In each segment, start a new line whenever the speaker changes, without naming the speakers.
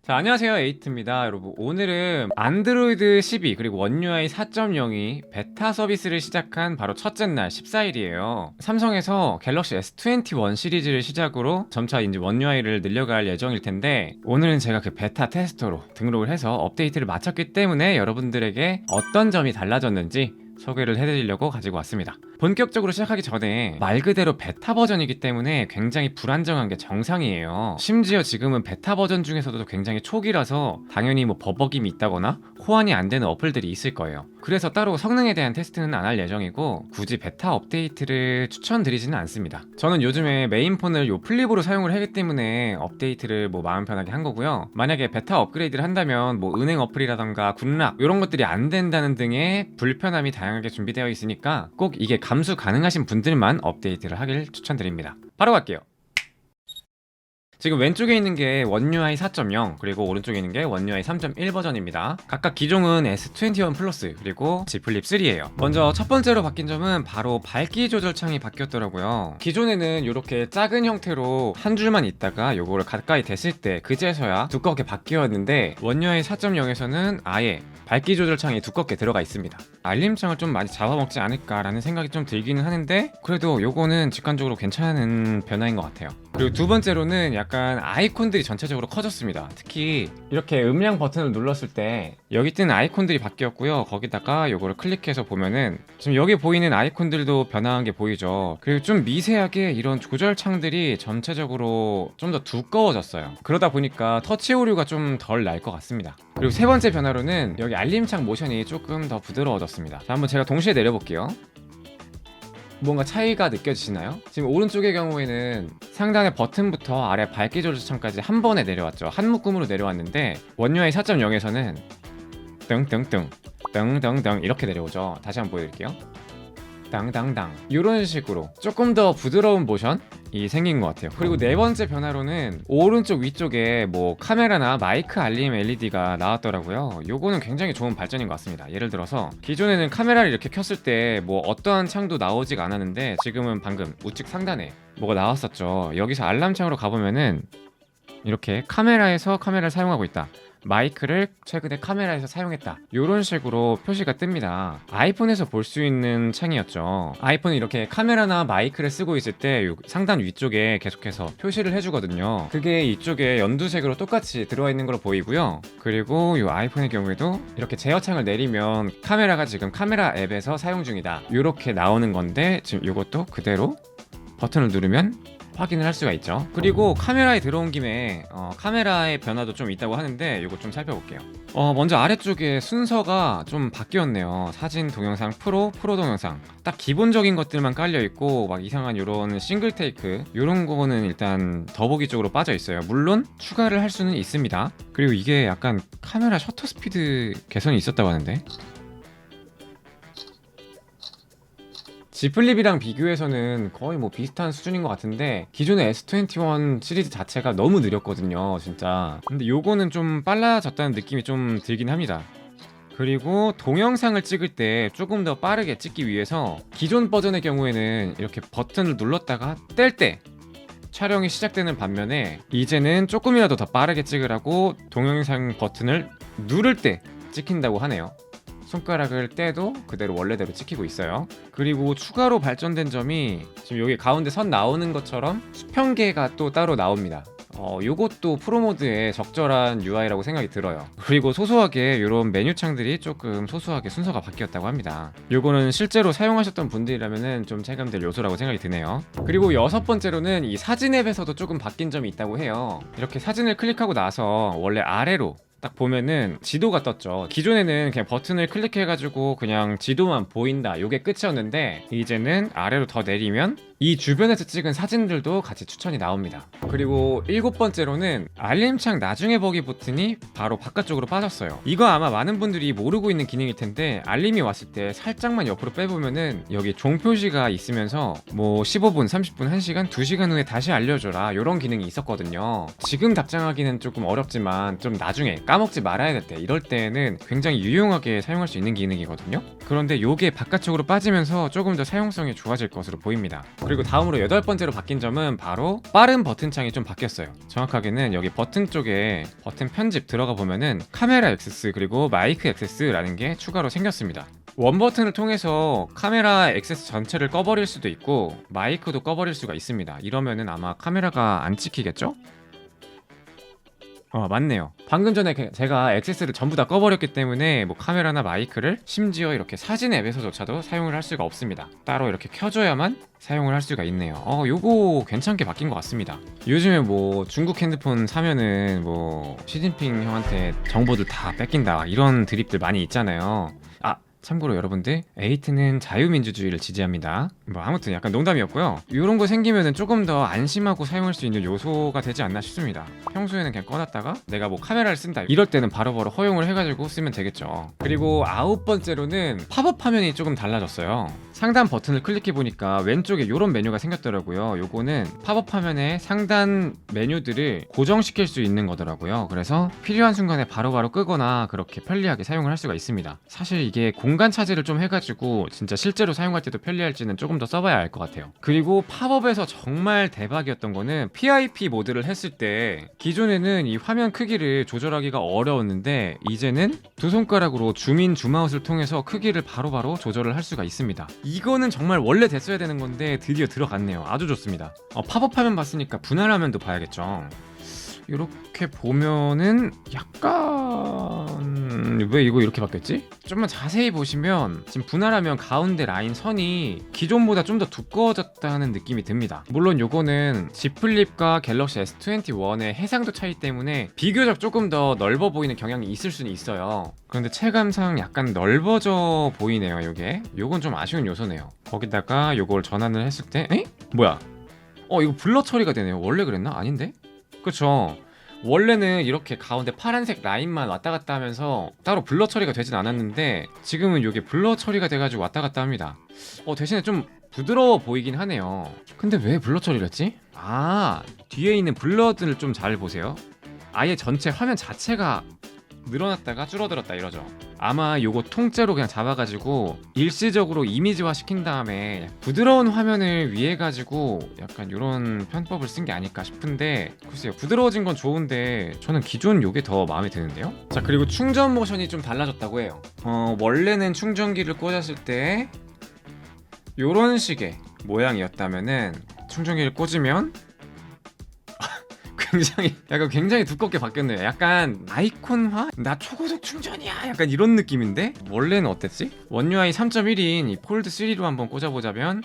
자, 안녕하세요. 에이트입니다. 여러분, 오늘은 안드로이드 12 그리고 원UI 4.0이 베타 서비스를 시작한 바로 첫째 날 14일이에요. 삼성에서 갤럭시 S21 시리즈를 시작으로 점차 이제 원UI를 늘려갈 예정일 텐데, 오늘은 제가 그 베타 테스터로 등록을 해서 업데이트를 마쳤기 때문에 여러분들에게 어떤 점이 달라졌는지 소개를 해드리려고 가지고 왔습니다. 본격적으로 시작하기 전에 말 그대로 베타 버전이기 때문에 굉장히 불안정한 게 정상이에요. 심지어 지금은 베타 버전 중에서도 굉장히 초기라서 당연히 뭐 버벅임이 있다거나 호환이 안 되는 어플들이 있을 거예요. 그래서 따로 성능에 대한 테스트는 안 할 예정이고 굳이 베타 업데이트를 추천드리지는 않습니다. 저는 요즘에 메인폰을 요 플립으로 사용을 하기 때문에 업데이트를 뭐 마음 편하게 한 거고요. 만약에 베타 업그레이드를 한다면 뭐 은행 어플이라던가 굿락 이런 것들이 안 된다는 등의 불편함이 다양하게 준비되어 있으니까 꼭 이게 감수 가능하신 분들만 업데이트를 하길 추천드립니다. 바로 갈게요. 지금 왼쪽에 있는 게 원UI 4.0 그리고 오른쪽에 있는 게 원UI 3.1 버전입니다. 각각 기종은 S21 플러스 그리고 Z 플립 3예요. 먼저 첫 번째로 바뀐 점은 바로 밝기 조절 창이 바뀌었더라고요. 기존에는 이렇게 작은 형태로 한 줄만 있다가 요거를 가까이 댔을 때 그제서야 두껍게 바뀌었는데 원UI 4.0에서는 아예 밝기 조절 창이 두껍게 들어가 있습니다. 알림창을 좀 많이 잡아먹지 않을까라는 생각이 좀 들기는 하는데 그래도 요거는 직관적으로 괜찮은 변화인 것 같아요. 그리고 두 번째로는 약간 아이콘들이 전체적으로 커졌습니다. 특히 이렇게 음량 버튼을 눌렀을 때 여기 뜨는 아이콘들이 바뀌었고요. 거기다가 요거를 클릭해서 보면은 지금 여기 보이는 아이콘들도 변화한 게 보이죠. 그리고 좀 미세하게 이런 조절 창들이 전체적으로 좀 더 두꺼워졌어요. 그러다 보니까 터치 오류가 좀 덜 날 것 같습니다. 그리고 세 번째 변화로는 여기 알림창 모션이 조금 더 부드러워졌습니다. 자, 한번 제가 동시에 내려볼게요. 뭔가 차이가 느껴지시나요? 지금 오른쪽의 경우에는 상단의 버튼부터 아래 밝기 조절 창까지 한 번에 내려왔죠. 한 묶음으로 내려왔는데 원UI 4.0에서는 땡땡땡 땡땡땡 이렇게 내려오죠. 다시 한번 보여드릴게요. 당당당 이런 식으로 조금 더 부드러운 모션이 생긴 것 같아요. 그리고 네 번째 변화로는 오른쪽 위쪽에 뭐 카메라나 마이크 알림 LED가 나왔더라고요. 요거는 굉장히 좋은 발전인 것 같습니다. 예를 들어서 기존에는 카메라를 이렇게 켰을 때 뭐 어떠한 창도 나오지가 않았는데 지금은 방금 우측 상단에 뭐가 나왔었죠. 여기서 알람창으로 가보면은 이렇게 카메라에서 카메라를 사용하고 있다, 마이크를 최근에 카메라에서 사용했다, 이런 식으로 표시가 뜹니다. 아이폰에서 볼 수 있는 창이었죠. 아이폰은 이렇게 카메라나 마이크를 쓰고 있을 때 상단 위쪽에 계속해서 표시를 해주거든요. 그게 이쪽에 연두색으로 똑같이 들어와 있는 걸로 보이고요. 그리고 이 아이폰의 경우에도 이렇게 제어창을 내리면 카메라가 지금 카메라 앱에서 사용 중이다 이렇게 나오는 건데, 지금 이것도 그대로 버튼을 누르면 확인을 할 수가 있죠. 그리고 카메라에 들어온 김에 카메라의 변화도 좀 있다고 하는데 이거 좀 살펴볼게요. 먼저 아래쪽에 순서가 좀 바뀌었네요. 사진, 동영상, 프로 동영상 딱 기본적인 것들만 깔려있고 막 이상한 요런 싱글 테이크 요런 거는 일단 더보기 쪽으로 빠져 있어요. 물론 추가를 할 수는 있습니다. 그리고 이게 약간 카메라 셔터 스피드 개선이 있었다고 하는데, Z 플립이랑 비교해서는 거의 뭐 비슷한 수준인 것 같은데 기존의 S21 시리즈 자체가 너무 느렸거든요, 진짜. 근데 요거는 좀 빨라졌다는 느낌이 좀 들긴 합니다. 그리고 동영상을 찍을 때 조금 더 빠르게 찍기 위해서 기존 버전의 경우에는 이렇게 버튼을 눌렀다가 뗄 때 촬영이 시작되는 반면에 이제는 조금이라도 더 빠르게 찍으라고 동영상 버튼을 누를 때 찍힌다고 하네요. 손가락을 떼도 그대로 원래대로 찍히고 있어요. 그리고 추가로 발전된 점이 지금 여기 가운데 선 나오는 것처럼 수평계가 또 따로 나옵니다. 요것도 프로모드에 적절한 UI라고 생각이 들어요. 그리고 소소하게 이런 메뉴 창들이 조금 소소하게 순서가 바뀌었다고 합니다. 요거는 실제로 사용하셨던 분들이라면 좀 체감될 요소라고 생각이 드네요. 그리고 여섯 번째로는 이 사진 앱에서도 조금 바뀐 점이 있다고 해요. 이렇게 사진을 클릭하고 나서 원래 아래로 딱 보면은 지도가 떴죠. 기존에는 그냥 버튼을 클릭해가지고 그냥 지도만 보인다, 요게 끝이었는데 이제는 아래로 더 내리면 이 주변에서 찍은 사진들도 같이 추천이 나옵니다. 그리고 일곱 번째로는 알림창 나중에 보기 버튼이 바로 바깥쪽으로 빠졌어요. 이거 아마 많은 분들이 모르고 있는 기능일 텐데, 알림이 왔을 때 살짝만 옆으로 빼보면은 여기 종 표시가 있으면서 뭐 15분, 30분, 1시간, 2시간 후에 다시 알려줘라 이런 기능이 있었거든요. 지금 답장하기는 조금 어렵지만 좀 나중에 까먹지 말아야 될 때, 이럴 때는 굉장히 유용하게 사용할 수 있는 기능이거든요. 그런데 요게 바깥쪽으로 빠지면서 조금 더 사용성이 좋아질 것으로 보입니다. 그리고 다음으로 8번째로 바뀐 점은 바로 빠른 버튼 창이 좀 바뀌었어요. 정확하게는 여기 버튼 쪽에 버튼 편집 들어가 보면은 카메라 액세스 그리고 마이크 액세스라는 게 추가로 생겼습니다. 원 버튼을 통해서 카메라 액세스 전체를 꺼버릴 수도 있고 마이크도 꺼버릴 수가 있습니다. 이러면은 아마 카메라가 안 찍히겠죠? 맞네요. 방금 전에 제가 액세스를 전부 다 꺼버렸기 때문에 뭐 카메라나 마이크를 심지어 이렇게 사진 앱에서조차도 사용을 할 수가 없습니다. 따로 이렇게 켜줘야만 사용을 할 수가 있네요. 요거 괜찮게 바뀐 것 같습니다. 요즘에 뭐 중국 핸드폰 사면은 뭐 시진핑 형한테 정보들 다 뺏긴다 이런 드립들 많이 있잖아요. 참고로 여러분들, 에이트는 자유민주주의를 지지합니다. 뭐 아무튼 약간 농담이었고요. 이런 거 생기면은 조금 더 안심하고 사용할 수 있는 요소가 되지 않나 싶습니다. 평소에는 그냥 꺼놨다가 내가 뭐 카메라를 쓴다 이럴 때는 바로바로 허용을 해가지고 쓰면 되겠죠. 그리고 9번째로는 팝업 화면이 조금 달라졌어요. 상단 버튼을 클릭해보니까 왼쪽에 이런 메뉴가 생겼더라고요. 요거는 팝업 화면의 상단 메뉴들을 고정시킬 수 있는 거더라고요. 그래서 필요한 순간에 바로바로 끄거나 그렇게 편리하게 사용을 할 수가 있습니다. 사실 이게 공간 차지를 좀 해가지고 진짜 실제로 사용할 때도 편리할지는 조금 더 써봐야 알 것 같아요. 그리고 팝업에서 정말 대박이었던 거는 PIP 모드를 했을 때 기존에는 이 화면 크기를 조절하기가 어려웠는데 이제는 두 손가락으로 줌인 줌아웃을 통해서 크기를 바로바로 조절을 할 수가 있습니다. 이거는 정말 원래 됐어야 되는 건데 드디어 들어갔네요. 아주 좋습니다. 팝업 화면 봤으니까 분할 화면도 봐야겠죠. 이렇게 보면은 약간 왜 이거 이렇게 바뀌었지? 좀만 자세히 보시면 지금 분할하면 가운데 라인 선이 기존보다 좀 더 두꺼워졌다는 느낌이 듭니다. 물론 요거는 Z 플립과 갤럭시 S21의 해상도 차이 때문에 비교적 조금 더 넓어 보이는 경향이 있을 수는 있어요. 그런데 체감상 약간 넓어져 보이네요. 요건 좀 아쉬운 요소네요. 거기다가 요걸 전환을 했을 때 뭐야? 이거 블러 처리가 되네요. 원래 그랬나? 아닌데? 그쵸. 원래는 이렇게 가운데 파란색 라인만 왔다 갔다 하면서 따로 블러 처리가 되진 않았는데 지금은 이게 블러 처리가 돼가지고 왔다 갔다 합니다. 대신에 좀 부드러워 보이긴 하네요. 근데 왜 블러 처리를 했지? 뒤에 있는 블러들을 좀 잘 보세요. 아예 전체 화면 자체가 늘어났다가 줄어들었다 이러죠. 아마 요거 통째로 그냥 잡아가지고 일시적으로 이미지화 시킨 다음에 부드러운 화면을 위해 가지고 약간 요런 편법을 쓴 게 아닐까 싶은데 글쎄요, 부드러워진 건 좋은데 저는 기존 요게 더 마음에 드는데요. 자, 그리고 충전 모션이 좀 달라졌다고 해요. 원래는 충전기를 꽂았을 때 요런 식의 모양이었다면은 충전기를 꽂으면 굉장히 두껍게 바뀌었네요. 약간 아이콘화? 나 초고속 충전이야! 약간 이런 느낌인데? 원래는 어땠지? 원UI 3.1인 이 폴드 3로 한번 꽂아보자면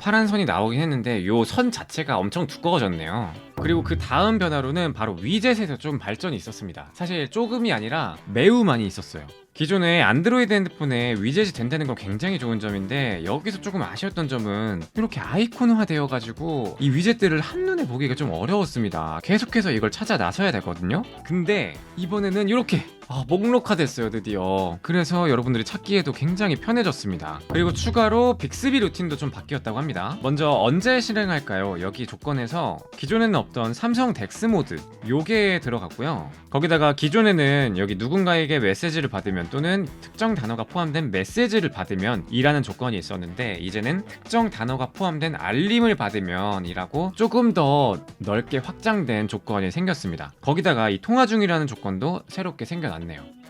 파란 선이 나오긴 했는데 요 선 자체가 엄청 두꺼워졌네요. 그리고 그 다음 변화로는 바로 위젯에서 좀 발전이 있었습니다. 사실 조금이 아니라 매우 많이 있었어요. 기존에 안드로이드 핸드폰에 위젯이 된다는 건 굉장히 좋은 점인데 여기서 조금 아쉬웠던 점은 이렇게 아이콘화 되어가지고 이 위젯들을 한눈에 보기가 좀 어려웠습니다. 계속해서 이걸 찾아 나서야 되거든요. 근데 이번에는 이렇게 목록화 됐어요, 드디어. 그래서 여러분들이 찾기에도 굉장히 편해졌습니다. 그리고 추가로 빅스비 루틴도 좀 바뀌었다고 합니다. 먼저 언제 실행할까요? 여기 조건에서 기존에는 없던 삼성 덱스 모드 요게 들어갔고요. 거기다가 기존에는 여기 누군가에게 메시지를 받으면 또는 특정 단어가 포함된 메시지를 받으면 이라는 조건이 있었는데 이제는 특정 단어가 포함된 알림을 받으면 이라고 조금 더 넓게 확장된 조건이 생겼습니다. 거기다가 이 통화 중이라는 조건도 새롭게 생겨났네요.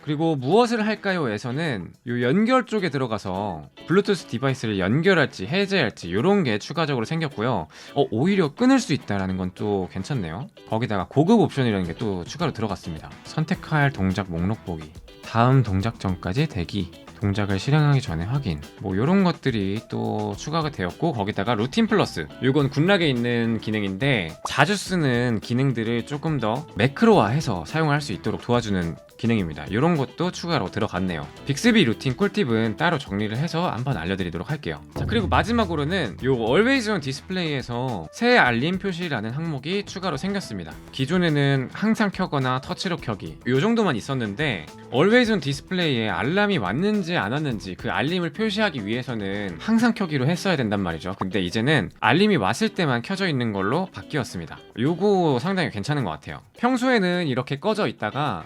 그리고 무엇을 할까요?에서는 요 연결 쪽에 들어가서 블루투스 디바이스를 연결할지 해제할지 이런 게 추가적으로 생겼고요. 오히려 끊을 수 있다라는 건 또 괜찮네요. 거기다가 고급 옵션이라는 게 또 추가로 들어갔습니다. 선택할 동작 목록 보기, 다음 동작 전까지 대기, 동작을 실행하기 전에 확인, 뭐 이런 것들이 또 추가가 되었고 거기다가 루틴 플러스, 이건 굿락에 있는 기능인데 자주 쓰는 기능들을 조금 더 매크로화해서 사용할 수 있도록 도와주는 기능입니다. 이런 것도 추가로 들어갔네요. 빅스비 루틴 꿀팁은 따로 정리를 해서 한번 알려드리도록 할게요. 자, 그리고 마지막으로는 요 Always On 디스플레이에서 새 알림 표시라는 항목이 추가로 생겼습니다. 기존에는 항상 켜거나 터치로 켜기 요 정도만 있었는데 Always On 디스플레이에 알람이 왔는지 안 왔는지 그 알림을 표시하기 위해서는 항상 켜기로 했어야 된단 말이죠. 근데 이제는 알림이 왔을 때만 켜져 있는 걸로 바뀌었습니다. 요거 상당히 괜찮은 것 같아요. 평소에는 이렇게 꺼져 있다가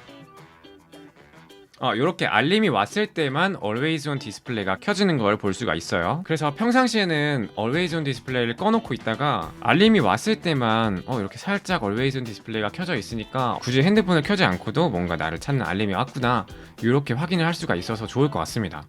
이렇게 알림이 왔을 때만 Always on 디스플레이가 켜지는 걸 볼 수가 있어요. 그래서 평상시에는 Always on 디스플레이를 꺼놓고 있다가 알림이 왔을 때만 이렇게 살짝 Always on 디스플레이가 켜져 있으니까 굳이 핸드폰을 켜지 않고도 뭔가 나를 찾는 알림이 왔구나 이렇게 확인을 할 수가 있어서 좋을 것 같습니다.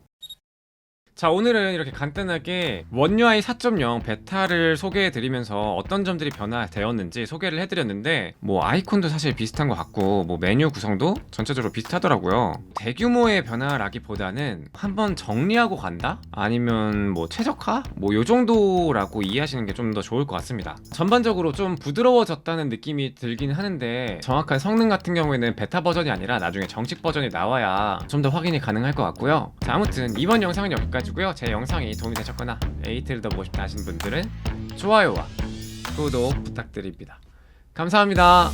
자, 오늘은 이렇게 간단하게 One UI 4.0 베타를 소개해드리면서 어떤 점들이 변화되었는지 소개를 해드렸는데, 뭐 아이콘도 사실 비슷한 것 같고 뭐 메뉴 구성도 전체적으로 비슷하더라고요. 대규모의 변화라기보다는 한번 정리하고 간다? 아니면 뭐 최적화? 뭐 요 정도라고 이해하시는 게 좀 더 좋을 것 같습니다. 전반적으로 좀 부드러워졌다는 느낌이 들긴 하는데, 정확한 성능 같은 경우에는 베타 버전이 아니라 나중에 정식 버전이 나와야 좀 더 확인이 가능할 것 같고요. 자, 아무튼 이번 영상은 여기까지 고요. 제 영상이 도움이 되셨거나 에이트를 더 보고 싶다 하시는 분들은 좋아요와 구독 부탁드립니다. 감사합니다.